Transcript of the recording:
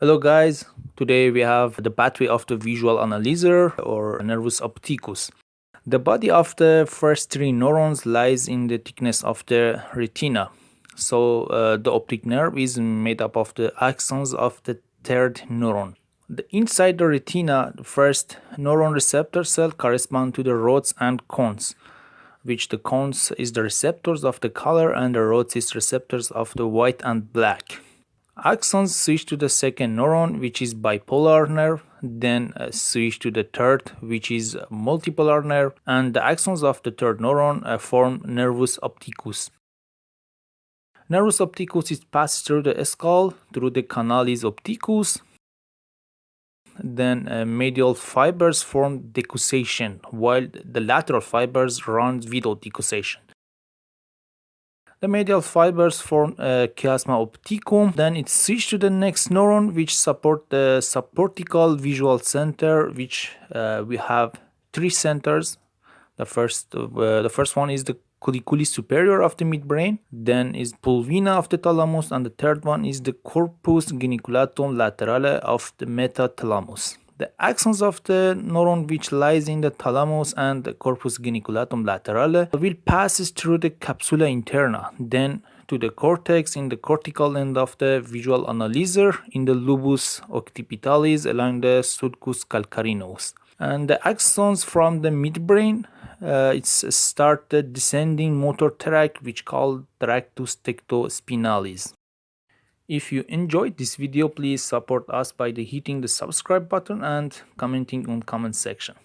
Hello guys, today we have the pathway of the visual analyzer or nervus opticus. The body of the first three neurons lies in the thickness of the retina. So the optic nerve is made up of the axons of the third neuron. Inside the retina, the first neuron receptor cell correspond to the rods and cones, which the cones is the receptors of the color and the rods is receptors of the white and black. Axons switch to the second neuron, which is bipolar nerve, then switch to the third, which is multipolar nerve, and the axons of the third neuron form nervus opticus. Nervus opticus is passed through the skull, through the canalis opticus. Then medial fibers form decussation, while the lateral fibers run without decussation. The medial fibers form a chiasma opticum. Then it switches to the next neuron, which support the subcortical visual center, which we have three centers. The first one is the colliculi superior of the midbrain, then is pulvina of the thalamus, and the third one is the corpus geniculatum laterale of the metathalamus. The axons of the neuron which lies in the thalamus and the corpus geniculatum laterale will pass through the capsula interna, then to the cortex in the cortical end of the visual analyzer in the lobus occipitalis along the sulcus calcareous. And the axons from the midbrain it's start the descending motor tract, which called tractus tectospinalis. If you enjoyed this video, please support us by hitting the subscribe button and commenting on comment section.